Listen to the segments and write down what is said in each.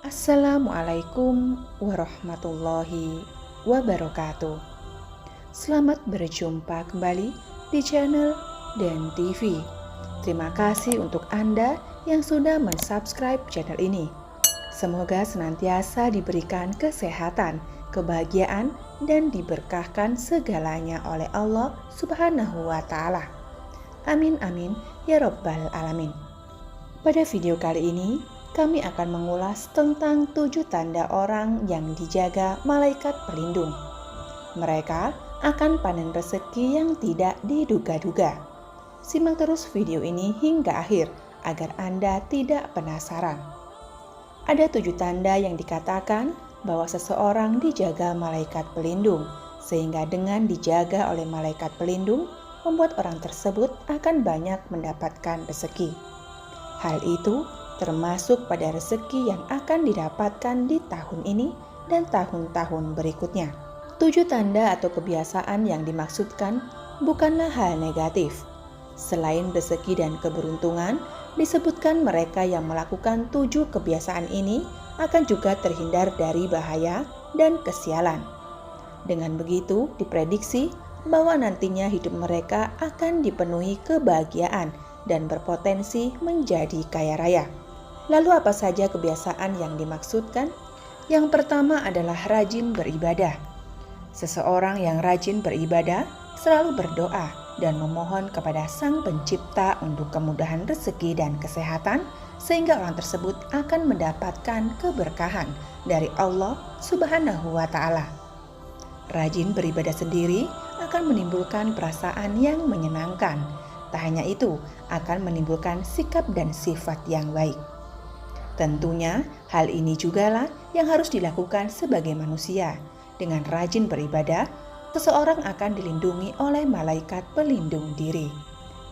Assalamualaikum warahmatullahi wabarakatuh. Selamat berjumpa kembali di channel Dan TV. Terima kasih untuk Anda yang sudah mensubscribe channel ini. Semoga senantiasa diberikan kesehatan, kebahagiaan, dan diberkahkan segalanya oleh Allah Subhanahu wa Ta'ala. Amin amin ya Rabbal Alamin. Pada video kali ini, kami akan mengulas tentang 7 tanda orang yang dijaga malaikat pelindung. Mereka akan panen rezeki yang tidak diduga-duga. Simak terus video ini hingga akhir agar Anda tidak penasaran. Ada 7 tanda yang dikatakan bahwa seseorang dijaga malaikat pelindung, sehingga dengan dijaga oleh malaikat pelindung, membuat orang tersebut akan banyak mendapatkan rezeki. Hal itu termasuk pada rezeki yang akan didapatkan di tahun ini dan tahun-tahun berikutnya. 7 tanda atau kebiasaan yang dimaksudkan bukanlah hal negatif. Selain rezeki dan keberuntungan, disebutkan mereka yang melakukan 7 kebiasaan ini akan juga terhindar dari bahaya dan kesialan. Dengan begitu, diprediksi bahwa nantinya hidup mereka akan dipenuhi kebahagiaan dan berpotensi menjadi kaya raya. Lalu apa saja kebiasaan yang dimaksudkan? Yang pertama adalah rajin beribadah. Seseorang yang rajin beribadah selalu berdoa dan memohon kepada Sang Pencipta untuk kemudahan rezeki dan kesehatan, sehingga orang tersebut akan mendapatkan keberkahan dari Allah Subhanahu wa Ta'ala. Rajin beribadah sendiri akan menimbulkan perasaan yang menyenangkan. Tak hanya itu, akan menimbulkan sikap dan sifat yang baik. Tentunya hal ini jugalah yang harus dilakukan sebagai manusia. Dengan rajin beribadah, seseorang akan dilindungi oleh malaikat pelindung diri.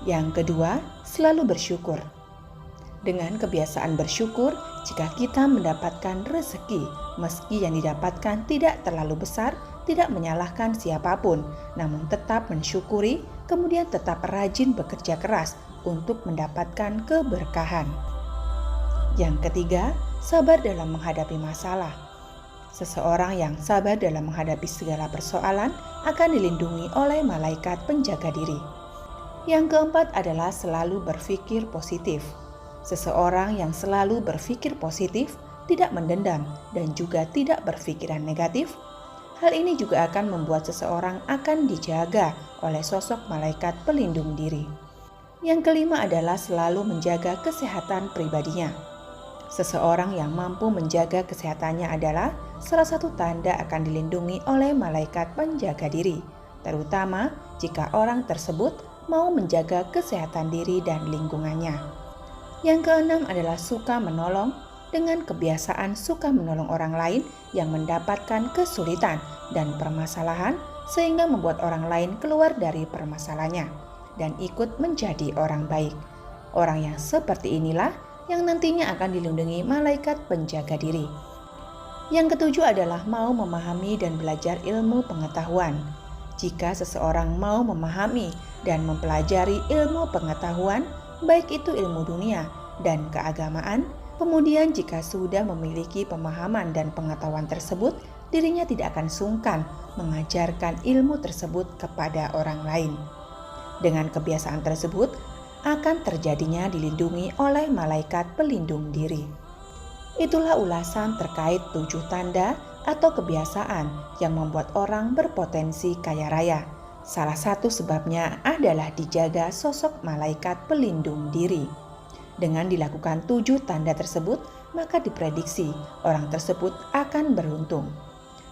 Yang kedua, selalu bersyukur. Dengan kebiasaan bersyukur, jika kita mendapatkan rezeki, meski yang didapatkan tidak terlalu besar, tidak menyalahkan siapapun, namun tetap mensyukuri, kemudian tetap rajin bekerja keras untuk mendapatkan keberkahan. Yang ketiga, sabar dalam menghadapi masalah. Seseorang yang sabar dalam menghadapi segala persoalan akan dilindungi oleh malaikat penjaga diri. Yang keempat adalah selalu berpikir positif. Seseorang yang selalu berpikir positif, tidak mendendam, dan juga tidak berpikiran negatif. Hal ini juga akan membuat seseorang akan dijaga oleh sosok malaikat pelindung diri. Yang kelima adalah selalu menjaga kesehatan pribadinya. Seseorang yang mampu menjaga kesehatannya adalah salah satu tanda akan dilindungi oleh malaikat penjaga diri, terutama jika orang tersebut mau menjaga kesehatan diri dan lingkungannya. Yang keenam adalah suka menolong. Dengan kebiasaan suka menolong orang lain yang mendapatkan kesulitan dan permasalahan, sehingga membuat orang lain keluar dari permasalahannya dan ikut menjadi orang baik. Orang yang seperti inilah yang nantinya akan dilindungi malaikat penjaga diri. Yang ketujuh adalah mau memahami dan belajar ilmu pengetahuan. Jika seseorang mau memahami dan mempelajari ilmu pengetahuan, baik itu ilmu dunia dan keagamaan, kemudian jika sudah memiliki pemahaman dan pengetahuan tersebut, dirinya tidak akan sungkan mengajarkan ilmu tersebut kepada orang lain. Dengan kebiasaan tersebut, akan terjadinya dilindungi oleh malaikat pelindung diri. Itulah ulasan terkait 7 tanda atau kebiasaan yang membuat orang berpotensi kaya raya. Salah satu sebabnya adalah dijaga sosok malaikat pelindung diri. Dengan dilakukan 7 tanda tersebut, maka diprediksi orang tersebut akan beruntung.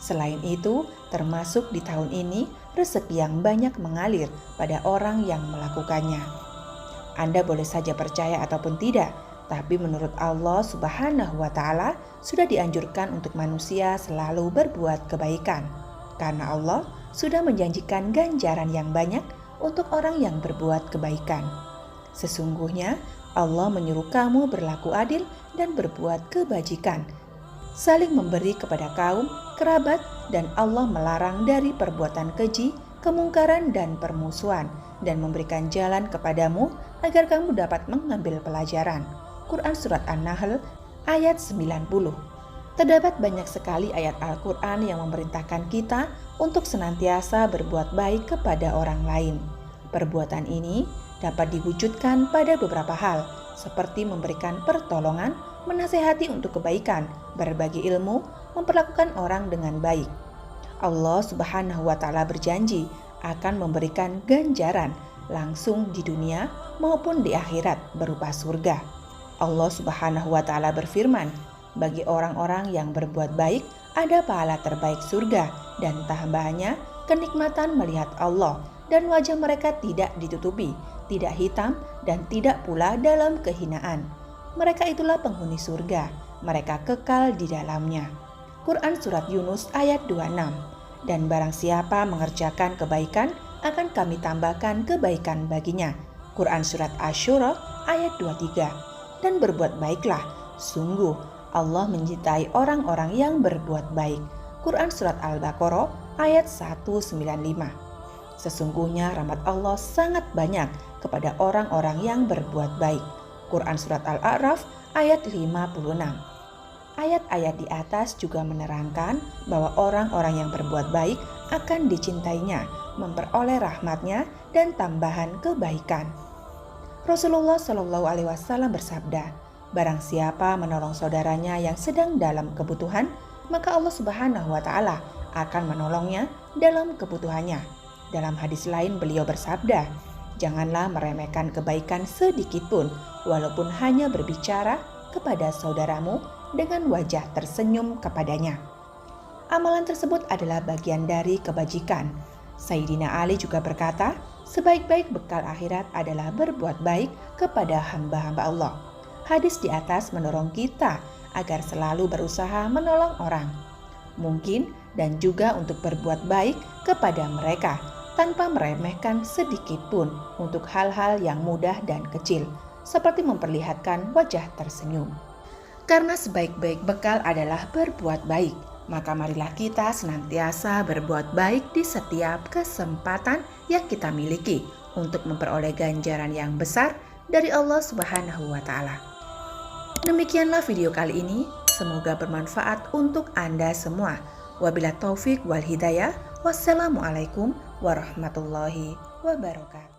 Selain itu, termasuk di tahun ini, rezeki yang banyak mengalir pada orang yang melakukannya. Anda boleh saja percaya ataupun tidak, tapi menurut Allah Subhanahu wa Ta'ala sudah dianjurkan untuk manusia selalu berbuat kebaikan, karena Allah sudah menjanjikan ganjaran yang banyak untuk orang yang berbuat kebaikan. Sesungguhnya Allah menyuruh kamu berlaku adil dan berbuat kebajikan, saling memberi kepada kaum, kerabat, dan Allah melarang dari perbuatan keji, kemungkaran, dan permusuhan, dan memberikan jalan kepadamu agar kamu dapat mengambil pelajaran. Quran Surat An-Nahl ayat 90. Terdapat banyak sekali ayat Al-Quran yang memerintahkan kita untuk senantiasa berbuat baik kepada orang lain. Perbuatan ini dapat diwujudkan pada beberapa hal, seperti memberikan pertolongan, menasehati untuk kebaikan, berbagi ilmu, memperlakukan orang dengan baik. Allah Subhanahu wa Ta'ala berjanji akan memberikan ganjaran langsung di dunia maupun di akhirat berupa surga. Allah Subhanahu wa Ta'ala berfirman, bagi orang-orang yang berbuat baik ada pahala terbaik surga dan tambahannya kenikmatan melihat Allah dan wajah mereka tidak ditutupi, tidak hitam dan tidak pula dalam kehinaan. Mereka itulah penghuni surga, mereka kekal di dalamnya. Quran Surat Yunus ayat 26. Dan barang siapa mengerjakan kebaikan akan kami tambahkan kebaikan baginya. Quran Surat Asy-Syura ayat 23. Dan berbuat baiklah, sungguh Allah mencintai orang-orang yang berbuat baik. Quran Surat Al-Baqarah ayat 195. Sesungguhnya rahmat Allah sangat banyak kepada orang-orang yang berbuat baik. Quran Surat Al-A'raf ayat 56. Ayat-ayat di atas juga menerangkan bahwa orang-orang yang berbuat baik akan dicintainya, memperoleh rahmatnya dan tambahan kebaikan. Rasulullah Shallallahu Alaihi Wasallam bersabda, barang siapa menolong saudaranya yang sedang dalam kebutuhan, maka Allah Subhanahu wa Ta'ala akan menolongnya dalam kebutuhannya. Dalam hadis lain beliau bersabda, janganlah meremehkan kebaikan sedikit pun, walaupun hanya berbicara kepada saudaramu dengan wajah tersenyum kepadanya. Amalan tersebut adalah bagian dari kebajikan. Sayyidina Ali juga berkata, sebaik-baik bekal akhirat adalah berbuat baik kepada hamba-hamba Allah. Hadis di atas mendorong kita agar selalu berusaha menolong orang, mungkin dan juga untuk berbuat baik kepada mereka tanpa meremehkan sedikit pun untuk hal-hal yang mudah dan kecil, seperti memperlihatkan wajah tersenyum. Karena sebaik-baik bekal adalah berbuat baik, maka marilah kita senantiasa berbuat baik di setiap kesempatan yang kita miliki untuk memperoleh ganjaran yang besar dari Allah Subhanahu wa Ta'ala. Demikianlah video kali ini, semoga bermanfaat untuk Anda semua. Wabillahi taufik wal hidayah. Wassalamualaikum warahmatullahi wabarakatuh.